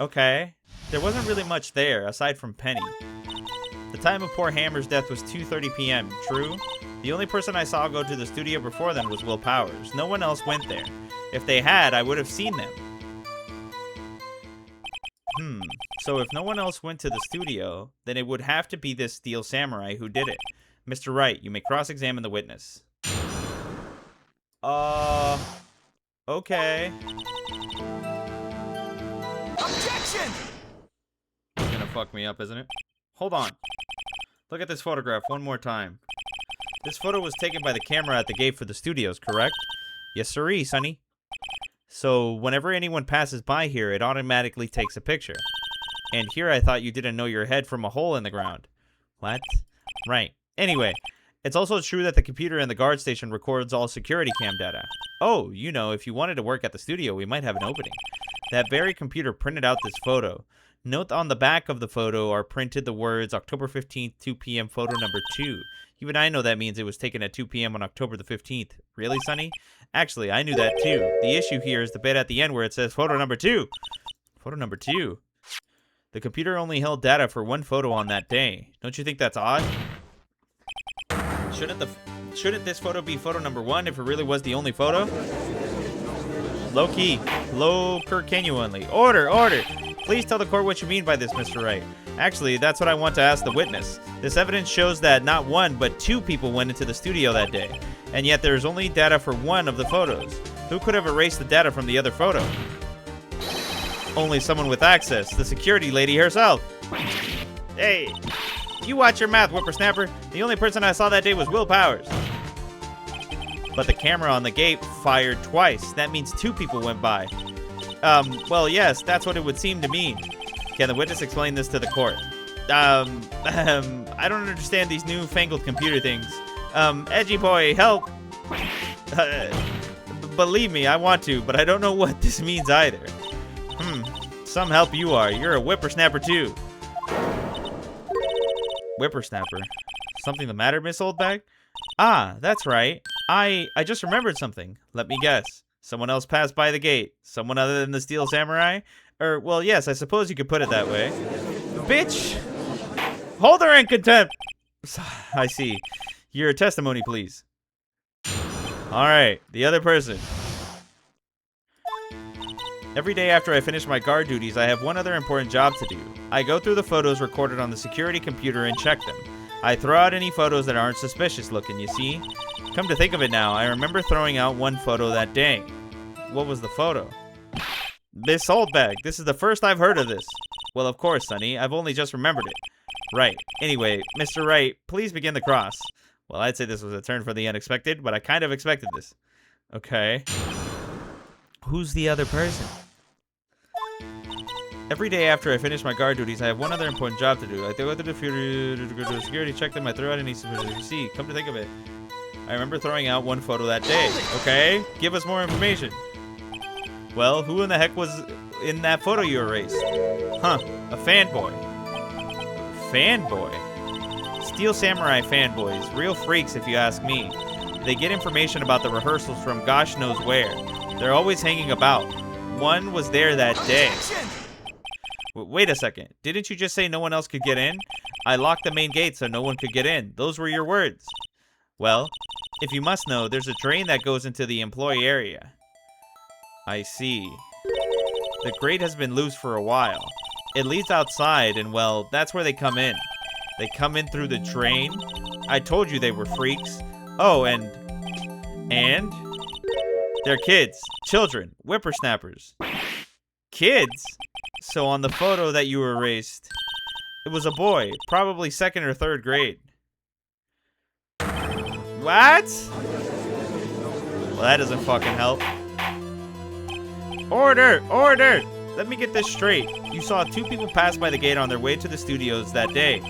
Speaker 1: Okay. There wasn't really much there, aside from Penny. The time of poor Hammer's death was 2:30 p.m., true? The only person I saw go to the studio before then was Will Powers. No one else went there. If they had, I would have seen them. So if no one else went to the studio, then it would have to be this Steel Samurai who did it. Mr. Wright, you may cross-examine the witness. Okay.
Speaker 2: Objection!
Speaker 1: It's gonna fuck me up, isn't it? Hold on. Look at this photograph one more time. This photo was taken by the camera at the gate for the studios, correct? Yes, sirree, sonny. So whenever anyone passes by here, it automatically takes a picture. And here I thought you didn't know your head from a hole in the ground. What? Right. Anyway, it's also true that the computer in the guard station records all security cam data. Oh, you know, if you wanted to work at the studio, we might have an opening. That very computer printed out this photo. Note on the back of the photo are printed the words October 15th, 2 p.m. photo number 2. Even I know that means it was taken at 2 p.m. on October the 15th. Really, Sonny? Actually, I knew that too. The issue here is the bit at the end where it says photo number 2. Photo number 2. The computer only held data for one photo on that day. Don't you think that's odd? Shouldn't this photo be photo number 1 if it really was the only photo? Low key. Low percanually. Order, order. Please tell the court what you mean by this, Mr. Wright. Actually, that's what I want to ask the witness. This evidence shows that not one, but 2 people went into the studio that day. And yet there's only data for one of the photos. Who could have erased the data from the other photo? Only someone with access. The security lady herself. Hey, you watch your mouth, whippersnapper. The only person I saw that day was Will Powers. But the camera on the gate fired twice. That means 2 people went by. Well, yes, that's what it would seem to mean. Can the witness explain this to the court? I don't understand these newfangled computer things. Edgy boy, help! Believe me, I want to, but I don't know what this means either. Some help you are. You're a whippersnapper too. Whippersnapper? Something the matter, Miss Oldbag? Ah, that's right. I just remembered something. Let me guess. Someone else passed by the gate. Someone other than the Steel Samurai? Well, yes, I suppose you could put it that way. Bitch! Hold her in contempt! I see. Your testimony, please. Alright, the other person. Every day after I finish my guard duties, I have one other important job to do. I go through the photos recorded on the security computer and check them. I throw out any photos that aren't suspicious looking, you see? Come to think of it now, I remember throwing out one photo that day. What was the photo? This old bag. This is the first I've heard of this. Well, of course, Sonny. I've only just remembered it. Right. Anyway, Mr. Wright, please begin the cross. Well, I'd say this was a turn for the unexpected, but I kind of expected this. Okay. Who's the other person? Every day after I finish my guard duties, I have one other important job to do. I go to the security, check them, I throw out any see. Come to think of it, I remember throwing out one photo that day. Okay, give us more information. Well, who in the heck was in that photo you erased? Huh, a fanboy. Fanboy? Steel Samurai fanboys, real freaks if you ask me. They get information about the rehearsals from gosh knows where. They're always hanging about. One was there that day. Wait a second. Didn't you just say no one else could get in? I locked the main gate so no one could get in. Those were your words. Well, if you must know, there's a drain that goes into the employee area. I see. The grate has been loose for a while. It leads outside and, well, that's where they come in. They come in through the drain? I told you they were freaks. Oh, and? They're kids. Children. Whippersnappers. Kids? So on the photo that you erased, it was a boy, probably 2nd or 3rd grade. What? Well, that doesn't fucking help. Order! Order! Let me get this straight. You saw 2 people pass by the gate on their way to the studios that day.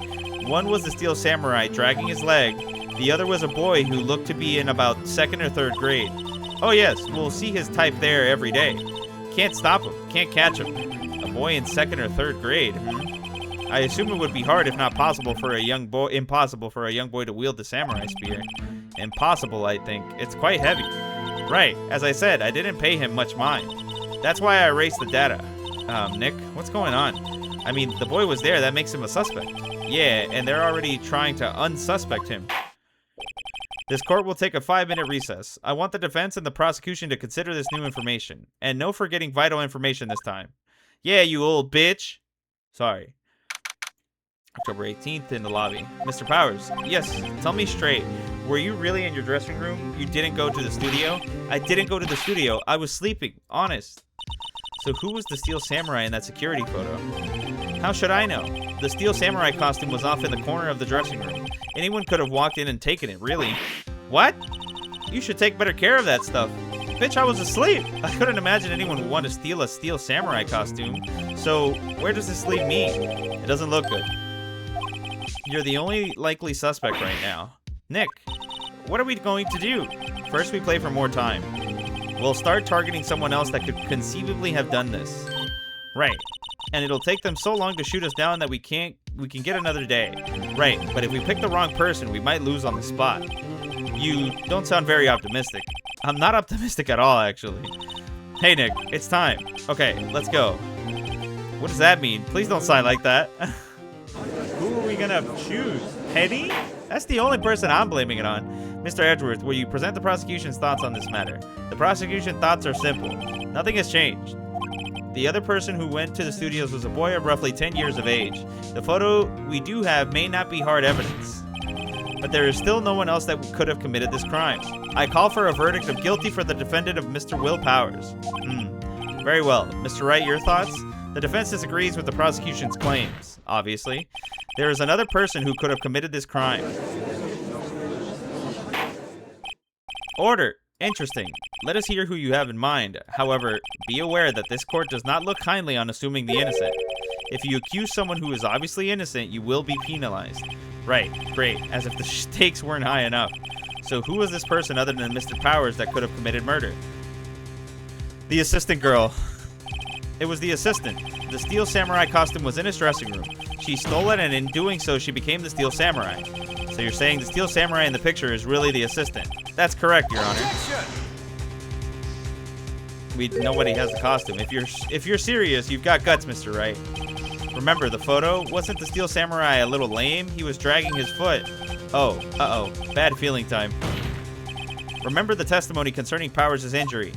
Speaker 1: One was the Steel Samurai dragging his leg. The other was a boy who looked to be in about 2nd or 3rd grade. Oh yes, we'll see his type there every day. Can't stop him. Can't catch him. A boy in 2nd or 3rd grade. I assume it would be hard, if not impossible for a young boy to wield the samurai spear. Impossible, I think. It's quite heavy. Right. As I said, I didn't pay him much mind. That's why I erased the data. Nick, what's going on? I mean, the boy was there. That makes him a suspect. Yeah, and they're already trying to unsuspect him. This court will take a 5-minute recess. I want the defense and the prosecution to consider this new information. And no forgetting vital information this time. Yeah, you old bitch. Sorry. October 18th in the lobby. Mr. Powers. Yes, tell me straight. Were you really in your dressing room? You didn't go to the studio? I didn't go to the studio. I was sleeping. Honest. So who was the Steel Samurai in that security photo? How should I know? The Steel Samurai costume was off in the corner of the dressing room. Anyone could have walked in and taken it, really. What? You should take better care of that stuff. Bitch, I was asleep. I couldn't imagine anyone would want to steal a Steel Samurai costume. So, where does this leave me? It doesn't look good. You're the only likely suspect right now. Nick, what are we going to do? First, we play for more time. We'll start targeting someone else that could conceivably have done this. Right. And it'll take them so long to shoot us down that we can get another day. Right, but if we pick the wrong person, we might lose on the spot. You don't sound very optimistic. I'm not optimistic at all, actually. Hey, Nick, it's time. Okay, let's go. What does that mean? Please don't sign like that. Who are we gonna choose? Penny? That's the only person I'm blaming it on. Mr. Edgeworth, will you present the prosecution's thoughts on this matter? The prosecution's thoughts are simple. Nothing has changed. The other person who went to the studios was a boy of roughly 10 years of age. The photo we do have may not be hard evidence, but there is still no one else that could have committed this crime. I call for a verdict of guilty for the defendant of Mr. Will Powers. Very well. Mr. Wright, your thoughts? The defense disagrees with the prosecution's claims, obviously. There is another person who could have committed this crime. Order. Interesting. Let us hear who you have in mind. However, be aware that this court does not look kindly on assuming the innocent. If you accuse someone who is obviously innocent, you will be penalized. Right, great, as if the stakes weren't high enough. So who was this person other than Mr. Powers that could have committed murder? The assistant girl. It was the assistant. The Steel Samurai costume was in his dressing room. She stole it, and in doing so, she became the Steel Samurai. So you're saying the Steel Samurai in the picture is really the assistant? That's correct, Your Honor. Nobody has the costume. If you're serious, you've got guts, Mr. Wright. Remember, the photo? Wasn't the Steel Samurai a little lame? He was dragging his foot. Oh, uh-oh. Bad feeling time. Remember the testimony concerning Powers' injury.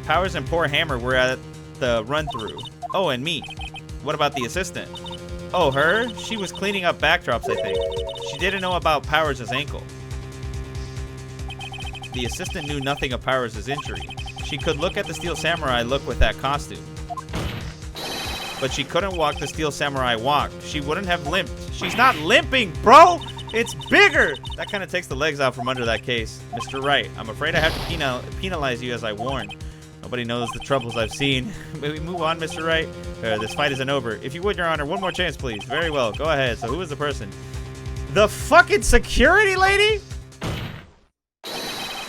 Speaker 1: Powers and poor Hammer were at the run-through. Oh, and me. What about the assistant? Oh, her? She was cleaning up backdrops, I think. She didn't know about Powers' ankle. The assistant knew nothing of Powers' injury. She could look at the Steel Samurai look with that costume. But she couldn't walk the Steel Samurai walk. She wouldn't have limped. She's not limping, bro! It's bigger! That kind of takes the legs out from under that case. Mr. Wright, I'm afraid I have to penalize you as I warned. Nobody knows the troubles I've seen. May we move on, Mr. Wright? This fight isn't over. If you would, Your Honor, one more chance, please. Very well. Go ahead. So who is the person? The fucking security lady?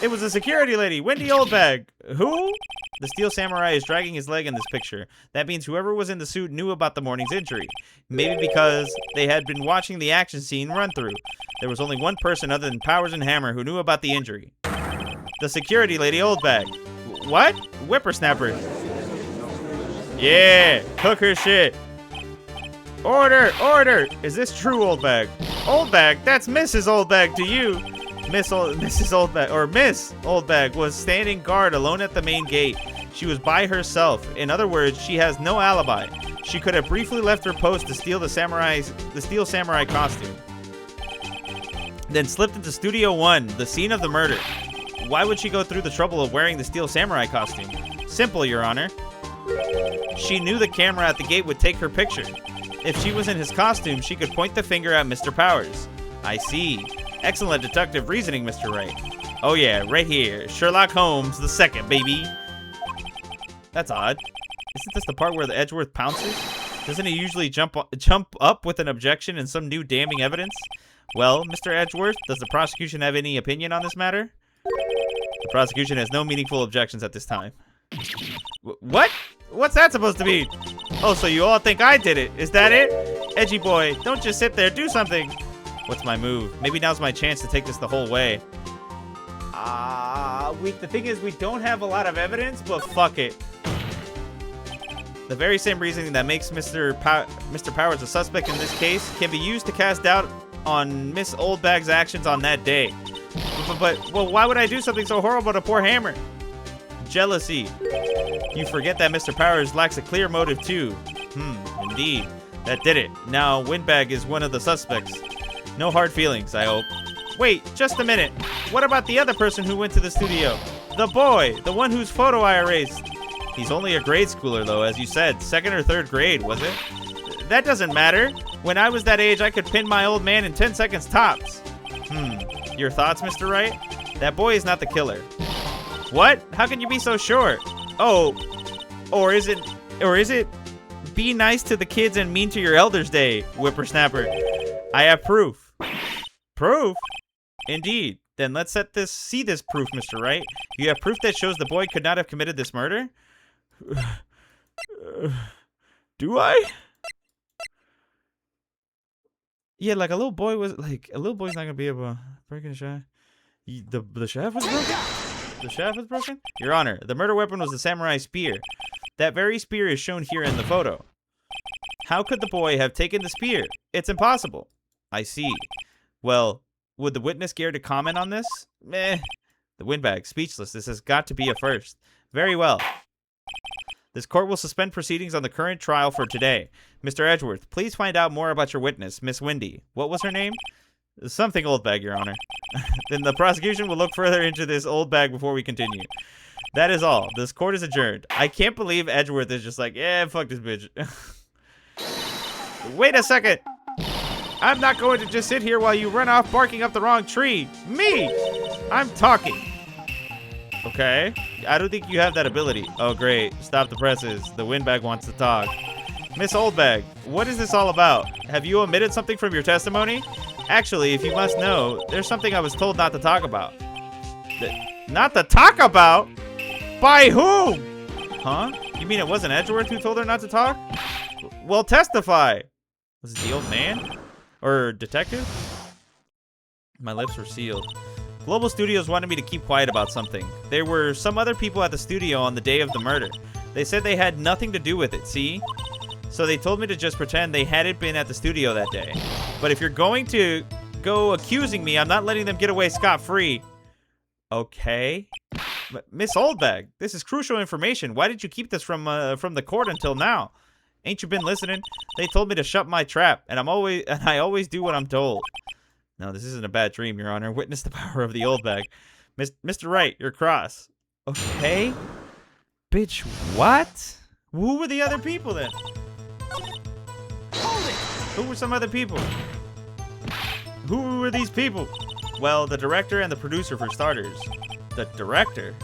Speaker 1: It was a security lady, Wendy Oldbag. Who? The Steel Samurai is dragging his leg in this picture. That means whoever was in the suit knew about the morning's injury. Maybe because they had been watching the action scene run through. There was only one person other than Powers and Hammer who knew about the injury. The security lady Oldbag. What? Whippersnapper. Yeah, cook her shit. Order, order. Is this true, Oldbag? Oldbag? That's Mrs. Oldbag to you. Miss Oldbag was standing guard alone at the main gate. She was by herself. In other words, she has no alibi. She could have briefly left her post to steal the Steel Samurai costume. Then slipped into Studio 1, the scene of the murder. Why would she go through the trouble of wearing the Steel Samurai costume? Simple, Your Honor. She knew the camera at the gate would take her picture. If she was in his costume, she could point the finger at Mr. Powers. I see. Excellent deductive reasoning, Mr. Wright. Oh yeah, right here. Sherlock Holmes the second, baby. That's odd. Isn't this the part where the Edgeworth pounces? Doesn't he usually jump up with an objection and some new damning evidence? Well, Mr. Edgeworth, does the prosecution have any opinion on this matter? The prosecution has no meaningful objections at this time. What? What's that supposed to mean? Oh, so you all think I did it. Is that it? Edgy boy, don't just sit there. Do something. What's my move? Maybe now's my chance to take this the whole way. The thing is, we don't have a lot of evidence, but fuck it. The very same reasoning that makes Mr. Powers a suspect in this case can be used to cast doubt on Miss Oldbag's actions on that day. Well, why would I do something so horrible to poor Hammer? Jealousy. You forget that Mr. Powers lacks a clear motive too. Indeed. That did it. Now, Windbag is one of the suspects. No hard feelings, I hope. Wait, just a minute. What about the other person who went to the studio? The boy, the one whose photo I erased. He's only a grade schooler, though, as you said. 2nd or 3rd grade, was it? That doesn't matter. When I was that age, I could pin my old man in 10 seconds tops. Your thoughts, Mr. Wright? That boy is not the killer. What? How can you be so sure? Oh, or is it be nice to the kids and mean to your elders day, whippersnapper? I have proof. Proof? Indeed. Then let's see this proof, Mr. Wright. You have proof that shows the boy could not have committed this murder? Do I? Yeah, like a little boy's not gonna be able to break in a shaft. The shaft was broken? The shaft was broken? Your Honor, the murder weapon was the samurai spear. That very spear is shown here in the photo. How could the boy have taken the spear? It's impossible. I see. Well, would the witness care to comment on this? Meh. The Windbag, speechless. This has got to be a first. Very well. This court will suspend proceedings on the current trial for today. Mr. Edgeworth, please find out more about your witness, Miss Windy. What was her name? Something Oldbag, Your Honor. Then the prosecution will look further into this Oldbag before we continue. That is all. This court is adjourned. I can't believe Edgeworth is just like, yeah, fuck this bitch. Wait a second. I'm not going to just sit here while you run off barking up the wrong tree. Me! I'm talking. Okay. I don't think you have that ability. Oh, great. Stop the presses. The Windbag wants to talk. Miss Oldbag, what is this all about? Have you omitted something from your testimony? Actually, if you must know, there's something I was told not to talk about. Not to talk about? By whom? Huh? You mean it wasn't Edgeworth who told her not to talk? Well, testify. Was it the old man? Or detective? My lips were sealed. Global Studios wanted me to keep quiet about something. There were some other people at the studio on the day of the murder. They said they had nothing to do with it, see? So they told me to just pretend they hadn't been at the studio that day. But if you're going to go accusing me, I'm not letting them get away scot-free. Okay. Miss Oldbag, this is crucial information. Why did you keep this from the court until now? Ain't you been listening? They told me to shut my trap, and I always do what I'm told. No, this isn't a bad dream, Your Honor. Witness the power of the Oldbag. Mr. Wright, you're cross. Okay. Bitch, what? Who were the other people then? Who were some other people? Who were these people? Well, the director and the producer for starters. The director?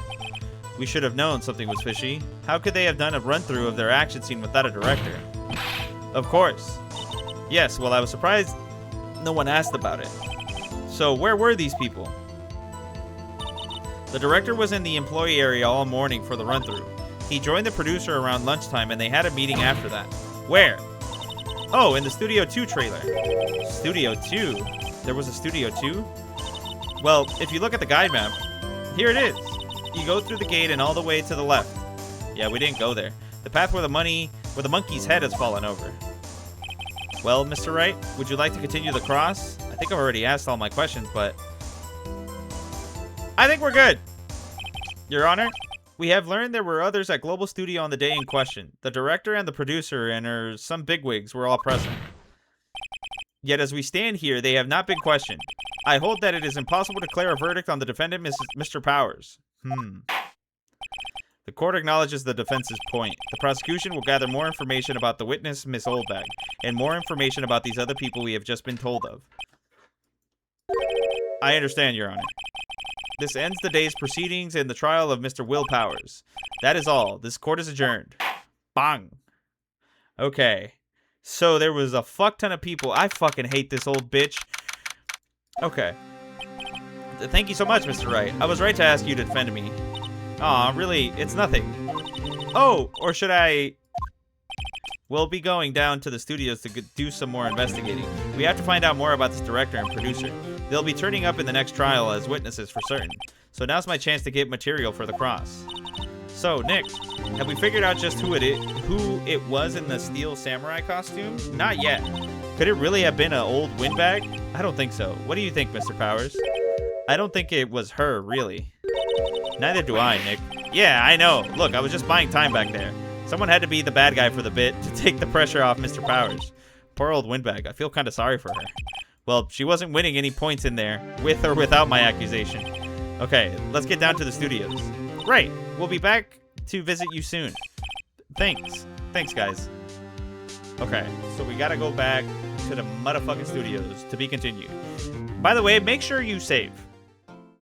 Speaker 1: We should have known something was fishy. How could they have done a run-through of their action scene without a director? Of course. Yes, well, I was surprised no one asked about it. So, where were these people? The director was in the employee area all morning for the run-through. He joined the producer around lunchtime, and they had a meeting after that. Where? Oh, in the Studio 2 trailer. Studio 2? There was a Studio 2? Well, if you look at the guide map, here it is. You go through the gate and all the way to the left. Yeah, we didn't go there. The path where the monkey's head has fallen over. Well, Mr. Wright, would you like to continue the cross? I think I've already asked all my questions, but I think we're good. Your Honor, we have learned there were others at Global Studio on the day in question. The director and the producer and some bigwigs were all present. Yet as we stand here, they have not been questioned. I hold that it is impossible to declare a verdict on the defendant, Mr. Powers. The court acknowledges the defense's point. The prosecution will gather more information about the witness, Miss Oldbag, and more information about these other people we have just been told of. I understand, Your Honor. This ends the day's proceedings and the trial of Mr. Will Powers. That is all. This court is adjourned. Bang. Okay. So there was a fuck ton of people. I fucking hate this old bitch. Okay. Thank you so much, Mr. Wright. I was right to ask you to defend me. Aw, really, it's nothing. Oh, or should I... We'll be going down to the studios to do some more investigating. We have to find out more about this director and producer. They'll be turning up in the next trial as witnesses for certain. So now's my chance to get material for the cross. So, Nick, have we figured out just who it was in the steel samurai costume? Not yet. Could it really have been an old windbag? I don't think so. What do you think, Mr. Powers? I don't think it was her, really. Neither do I, Nick. Yeah, I know. Look, I was just buying time back there. Someone had to be the bad guy for the bit to take the pressure off Mr. Powers. Poor old windbag. I feel kind of sorry for her. Well, she wasn't winning any points in there, with or without my accusation. Okay, let's get down to the studios. Right, we'll be back to visit you soon. Thanks. Thanks, guys. Okay, so we gotta go back to the motherfucking studios to be continued. By the way, make sure you save.